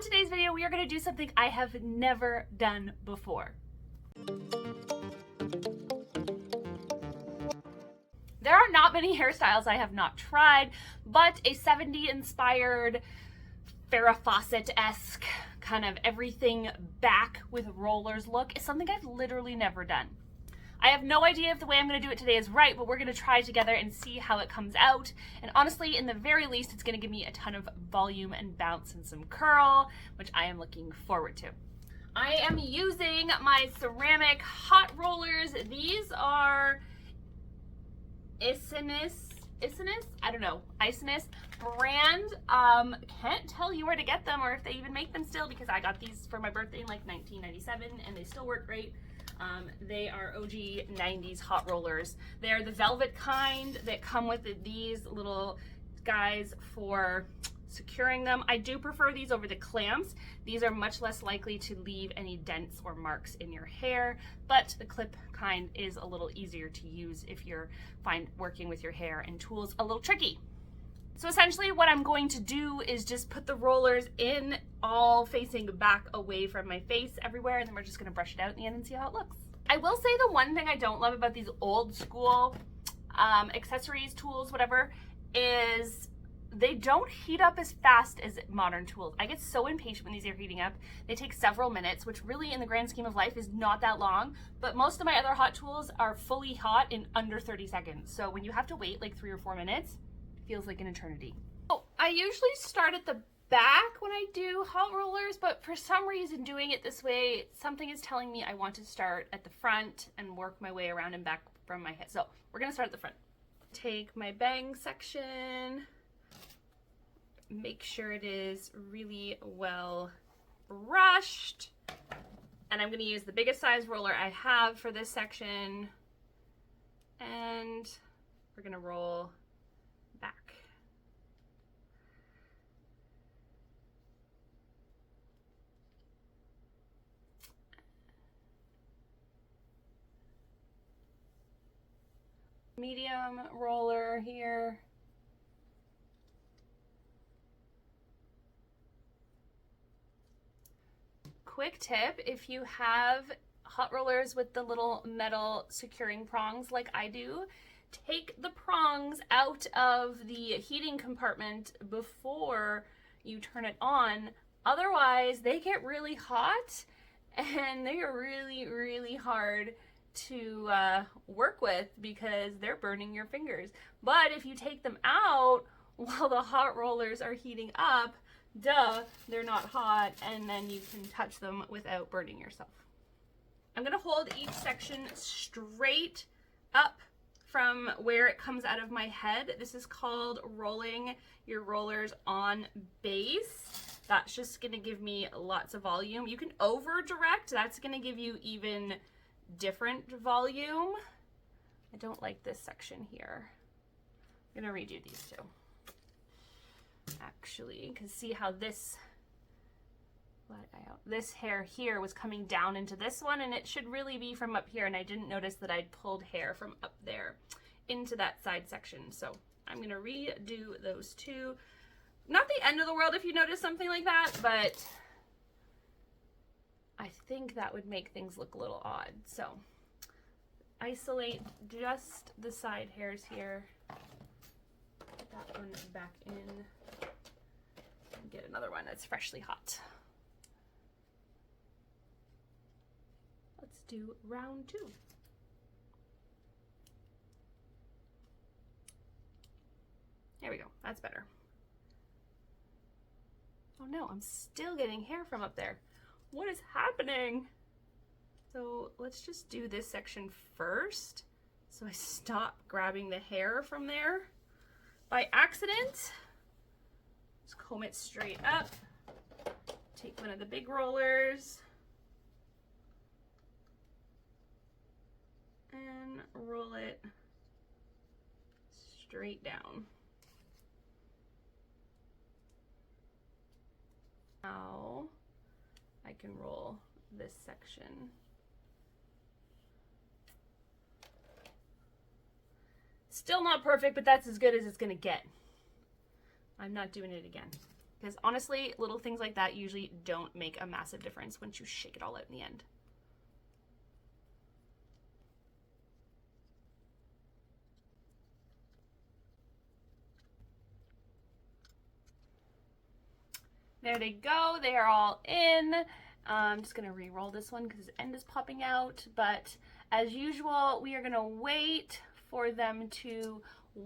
today's video, we are going to do something I have never done before. There are not many hairstyles I have not tried, but a 70s inspired Farrah Fawcett-esque kind of everything back with rollers look is something I've literally never done. I have no idea if the way I'm going to do it today is right, but we're going to try together and see how it comes out. And honestly, in the very least, it's going to give me a ton of volume and bounce and some curl, which I am looking forward to. I am using my ceramic hot rollers. These are Voluminous, I don't know, Voluminous brand. Can't tell you where to get them or if they even make them still, because I got these for my birthday in like 1997 and they still work great. They are OG 90s hot rollers. They are the velvet kind that come with these little guys for securing them. I do prefer these over the clamps. These are much less likely to leave any dents or marks in your hair, but the clip kind is a little easier to use if you're working with your hair and tools a little tricky. So essentially what I'm going to do is just put the rollers in all facing back away from my face everywhere, and then we're just going to brush it out in the end and see how it looks. I will say the one thing I don't love about these old school accessories, tools, whatever, is they don't heat up as fast as modern tools. I get so impatient when these are heating up. They take several minutes, which really in the grand scheme of life is not that long, but most of my other hot tools are fully hot in under 30 seconds. So when you have to wait like 3 or 4 minutes, it feels like an eternity. So I usually start at the back when I do hot rollers, but for some reason doing it this way, something is telling me I want to start at the front and work my way around and back from my head. So we're gonna start at the front. Take my bang section, make sure it is really well brushed, and I'm going to use the biggest size roller I have for this section, and we're going to roll back. Medium roller here. Quick tip, if you have hot rollers with the little metal securing prongs like I do, take the prongs out of the heating compartment before you turn it on. Otherwise, they get really hot and they are really, really hard to work with because they're burning your fingers. But if you take them out while the hot rollers are heating up, duh, they're not hot, and then you can touch them without burning yourself. I'm gonna hold each section straight up from where it comes out of my head. This is called rolling your rollers on base. That's just gonna give me lots of volume. You can over direct, that's gonna give you even different volume. I don't like this section here. I'm gonna redo these two. Actually, you can see how this hair here was coming down into this one, and it should really be from up here, and I didn't notice that I'd pulled hair from up there into that side section. So I'm gonna redo those two. Not the end of the world if you notice something like that, but I think that would make things look a little odd. So isolate just the side hairs here. Put that one back in. Get another one that's freshly hot. Let's do round 2. There we go, that's better. Oh no, I'm still getting hair from up there. What is happening? So let's just do this section first, so I stop grabbing the hair from there by accident. Just comb it straight up. Take one of the big rollers and roll it straight down. Now I can roll this section. Still not perfect, but that's as good as it's gonna get. I'm not doing it again. because honestly, little things like that usually don't make a massive difference once you shake it all out in the end. There they go, they are all in. I'm just gonna re-roll this one because the end is popping out, but as usual, we are gonna wait for them to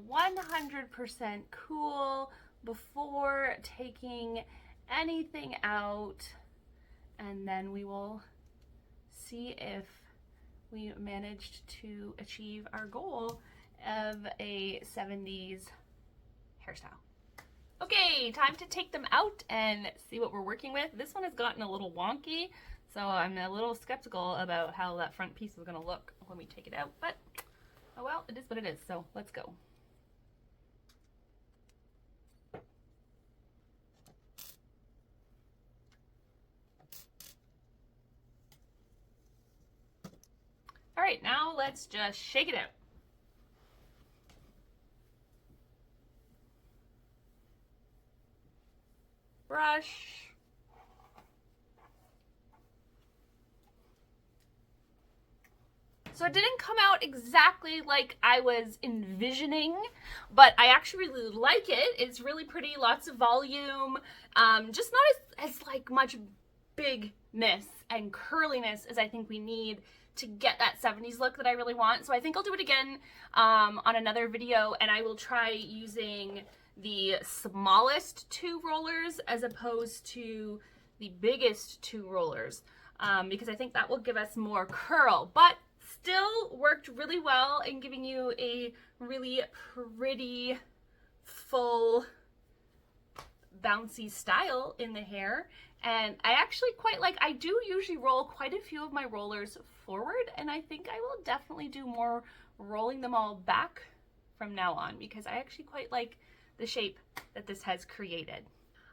100% cool before taking anything out, and then we will see if we managed to achieve our goal of a 70s hairstyle. Okay, time to take them out and see what we're working with. This one has gotten a little wonky, so I'm a little skeptical about how that front piece is gonna look when we take it out, but oh well, it is what it is, so let's go. All right, now let's just shake it out. Brush. So it didn't come out exactly like I was envisioning, but I actually really like it. It's really pretty, lots of volume, just not as like much bigness and curliness as I think we need to get that 70s look that I really want. So I think I'll do it again on another video, and I will try using the smallest 2 rollers as opposed to the biggest 2 rollers, because I think that will give us more curl, but still worked really well in giving you a really pretty, full, bouncy style in the hair. And I actually quite like, I do usually roll quite a few of my rollers forward, and I think I will definitely do more rolling them all back from now on, because I actually quite like the shape that this has created.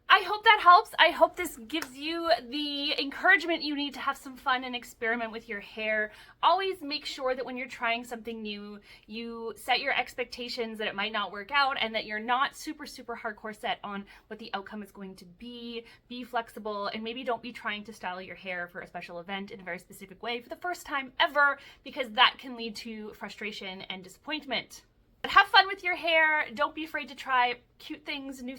I hope that helps. I hope this gives you the encouragement you need to have some fun and experiment with your hair. Always make sure that when you're trying something new, you set your expectations that it might not work out, and that you're not super hardcore set on what the outcome is going to be. Be flexible, and maybe don't be trying to style your hair for a special event in a very specific way for the first time ever, because that can lead to frustration and disappointment. But have fun with your hair. Don't be afraid to try cute things, new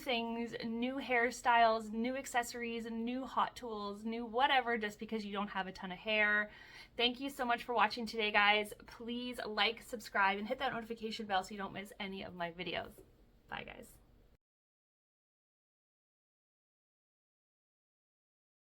hairstyles, new accessories, new hot tools, new whatever, just because you don't have a ton of hair. Thank you so much for watching today, guys. Please like, subscribe, and hit that notification bell so you don't miss any of my videos. Bye, guys.